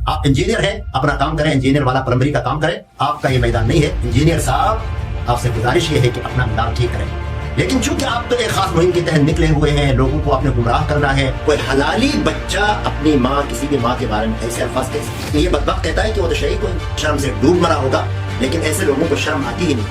آپ انجینئر ہیں، اپنا کام کریں، انجینئر والا پلمبری کا کام کریں، آپ کا یہ میدان نہیں ہے۔ انجینئر صاحب آپ سے گزارش یہ ہے کہ اپنا انداز ٹھیک کریں، لیکن چونکہ آپ تو ایک خاص مہم کے تحت نکلے ہوئے ہیں، لوگوں کو آپ نے گمراہ کرنا ہے۔ کوئی حلالی بچہ اپنی ماں، کسی بھی ماں کے بارے میں ایسے الفاظ کہتے ہیں، یہ بدبخت کہتا ہے کہ وہ تو شہید کوئی شرم سے ڈوب مرا ہوگا، لیکن ایسے لوگوں کو شرم آتی ہی نہیں،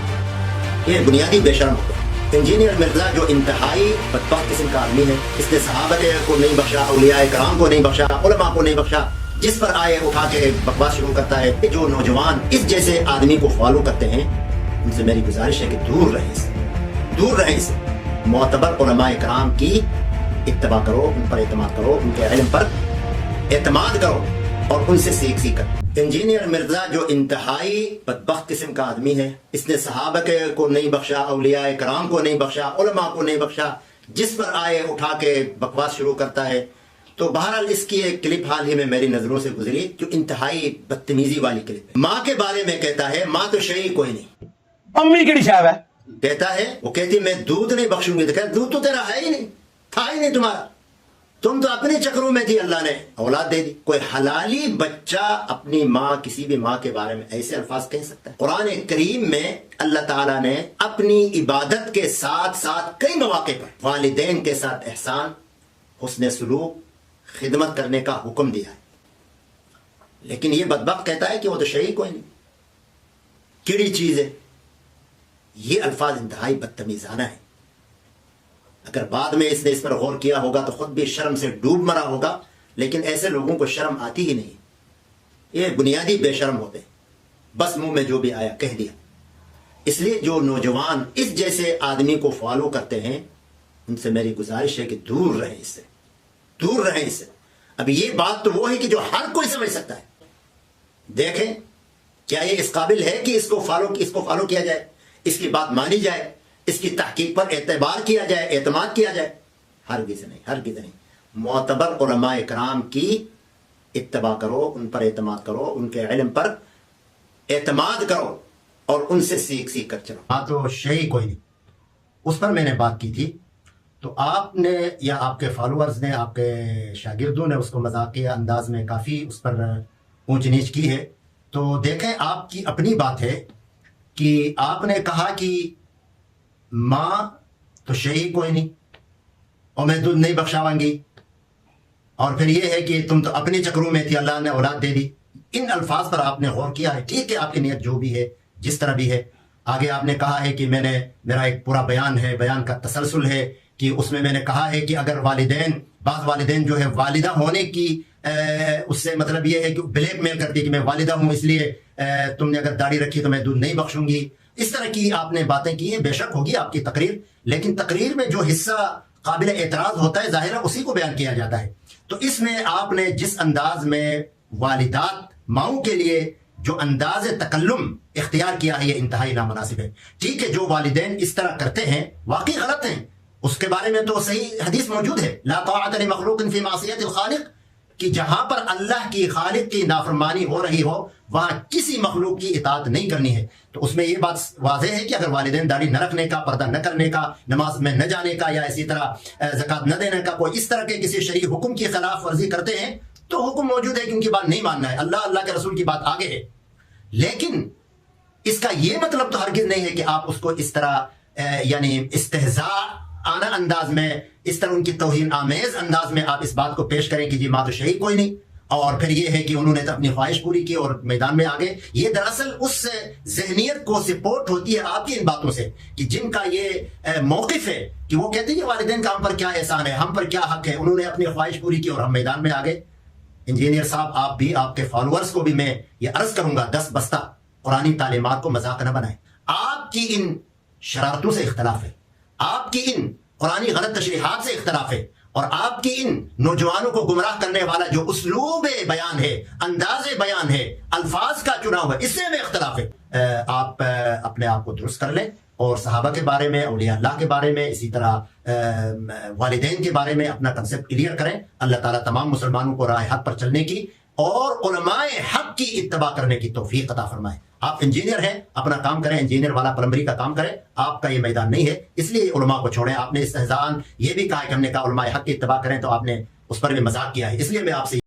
یہ بنیادی بے شرم ہوتے ہیں۔ انجینئر مرزا جو انتہائی بدبخت قسم کا آدمی ہے، اس نے صحابہ کو نہیں بخشا، اولیاء کرام کو نہیں بخشا، علماء کو نہیں بخشا، جس پر آئے اٹھا کے بکواس شروع کرتا ہے۔ جو نوجوان اس جیسے آدمی کو فالو کرتے ہیں، ان سے میری گزارش ہے کہ دور رہیں سے، دور رہیں سے۔ معتبر علماء کرام کی اتباع کرو، ان پر اعتماد کرو، ان کے علم پر اعتماد کرو اور ان سے سیکھ کر۔ انجینئر مرزا جو انتہائی بدبخت قسم کا آدمی ہے، اس نے صحابہ کو نہیں بخشا، اولیاء کرام کو نہیں بخشا، علماء کو نہیں بخشا، جس پر آئے اٹھا کے بکواس شروع کرتا ہے۔ تو بہرحال اس کی ایک کلپ حال ہی میں میری نظروں سے گزری جو انتہائی بدتمیزی والی کلپ ہے۔ ماں کے بارے میں کہتا ہے ماں تو شہید کوئی نہیں، امی کیڑی شاہ ہے؟ کہتا ہے، وہ کہتی میں دودھ نہیں بخشوں گی، تو کہتا دودھ تو تیرا ہے ہی نہیں، تھا ہی نہیں تمہارا، تم تو اپنے چکروں میں تھی، اللہ نے اولاد دے دی۔ کوئی حلالی بچہ اپنی ماں، کسی بھی ماں کے بارے میں ایسے الفاظ کہہ سکتا ہے؟ قرآن کریم میں اللہ تعالیٰ نے اپنی عبادت کے ساتھ ساتھ کئی مواقع پر والدین کے ساتھ احسان، حسن سلوک، خدمت کرنے کا حکم دیا ہے، لیکن یہ بدبخت کہتا ہے کہ وہ تو شہید کوئی نہیں، کیڑی چیز ہے۔ یہ الفاظ انتہائی بدتمیزانہ ہے۔ اگر بعد میں اس نے اس پر غور کیا ہوگا تو خود بھی شرم سے ڈوب مرا ہوگا، لیکن ایسے لوگوں کو شرم آتی ہی نہیں، یہ بنیادی بے شرم ہوتے ہیں، بس منہ میں جو بھی آیا کہہ دیا۔ اس لیے جو نوجوان اس جیسے آدمی کو فالو کرتے ہیں، ان سے میری گزارش ہے کہ دور رہیں اس سے، دور رہیں اس سے۔ اب یہ بات تو وہ ہے کہ جو ہر کوئی سمجھ سکتا ہے۔ دیکھیں کیا یہ اس قابل ہے کہ اس کو فالو کیا جائے، اس کی بات مانی جائے، اس کی تحقیق پر اعتبار کیا جائے، اعتماد کیا جائے؟ ہرگز نہیں، ہرگز نہیں۔ معتبر علماء کرام کی اتباع کرو، ان پر اعتماد کرو، ان کے علم پر اعتماد کرو اور ان سے سیکھ کر چلو۔ ہاں تو شہید کوئی نہیں، اس پر میں نے بات کی تھی، تو آپ نے یا آپ کے فالوورز نے، آپ کے شاگردوں نے اس کو مذاقیہ انداز میں کافی اس پر اونچ نیچ کی ہے۔ تو دیکھیں آپ کی اپنی بات ہے کہ آپ نے کہا کہ ماں تو شہید کوئی نہیں اور میں دودھ نہیں بخشاواں گی، اور پھر یہ ہے کہ تم تو اپنے چکروں میں تھی، اللہ نے اولاد دے دی۔ ان الفاظ پر آپ نے غور کیا ہے؟ ٹھیک ہے، آپ کی نیت جو بھی ہے، جس طرح بھی ہے۔ آگے آپ نے کہا ہے کہ میرا ایک پورا بیان ہے، بیان کا تسلسل ہے کہ اس میں نے کہا ہے کہ اگر بعض والدین جو ہے والدہ ہونے کی اس سے مطلب یہ ہے کہ بلیک میل کرتی ہے کہ میں والدہ ہوں، اس لیے تم نے اگر داڑھی رکھی تو میں دودھ نہیں بخشوں گی۔ اس طرح کی آپ نے باتیں کی ہیں، بے شک ہوگی آپ کی تقریر، لیکن تقریر میں جو حصہ قابل اعتراض ہوتا ہے ظاہر ہے اسی کو بیان کیا جاتا ہے۔ تو اس میں آپ نے جس انداز میں والدات، ماؤں کے لیے جو انداز تکلم اختیار کیا ہے، یہ انتہائی نامناسب ہے۔ ٹھیک ہے، جو والدین اس طرح کرتے ہیں واقعی غلط ہیں، اس کے بارے میں تو صحیح حدیث موجود ہے، لا طاعۃ لمخلوق فی معصیۃ الخالق، کہ جہاں پر اللہ کی، خالق کی نافرمانی ہو رہی ہو وہاں کسی مخلوق کی اطاعت نہیں کرنی ہے۔ تو اس میں یہ بات واضح ہے کہ اگر والدین داڑھی نہ رکھنے کا، پردہ نہ کرنے کا، نماز میں نہ جانے کا، یا اسی طرح زکوٰۃ نہ دینے کا، کوئی اس طرح کے کسی شرعی حکم کی خلاف ورزی کرتے ہیں تو حکم موجود ہے کہ ان کی بات نہیں ماننا ہے، اللہ کے رسول کی بات آگے ہے۔ لیکن اس کا یہ مطلب تو ہرگز نہیں ہے کہ آپ اس کو اس طرح یعنی استہزاء آنا انداز میں، اس طرح ان کی توہین آمیز انداز میں آپ اس بات کو پیش کریں کہ جی ماں تو شہید کوئی نہیں، اور پھر یہ ہے کہ انہوں نے تو اپنی خواہش پوری کی اور میدان میں آگے۔ یہ دراصل اس ذہنیت کو سپورٹ ہوتی ہے آپ کی ان باتوں سے کہ جن کا یہ موقف ہے کہ وہ کہتے ہیں کہ والدین کا ہم پر کیا احسان ہے، ہم پر کیا حق ہے، انہوں نے اپنی خواہش پوری کی اور ہم میدان میں آگے۔ انجینئر صاحب آپ بھی، آپ کے فالوورز کو بھی میں یہ عرض کروں گا، 10 بستہ قرآنی تعلیمات کو مذاق نہ بنائیں۔ آپ کی ان شرارتوں سے اختلاف ہے، آپ کی ان قرآنی غلط تشریحات سے اختلاف ہے، اور آپ کی ان نوجوانوں کو گمراہ کرنے والا جو اسلوب بیان ہے، انداز بیان ہے، الفاظ کا چناؤ ہے، اس سے ہمیں اختلاف ہے۔ آپ اپنے آپ کو درست کر لیں اور صحابہ کے بارے میں، اولیاء اللہ کے بارے میں، اسی طرح والدین کے بارے میں اپنا کنسپٹ کلیئر کریں۔ اللہ تعالیٰ تمام مسلمانوں کو راہ حق پر چلنے کی اور علماء حق کی اتباع کرنے کی توفیق عطا فرمائے۔ آپ انجینئر ہیں، اپنا کام کریں، انجینئر والا پلمبری کا کام کریں، آپ کا یہ میدان نہیں ہے، اس لیے علماء کو چھوڑیں۔ آپ نے استہزاء یہ بھی کہا کہ ہم نے کہا علماء حق کی اتباع کریں، تو آپ نے اس پر بھی مذاق کیا ہے، اس لیے میں آپ سے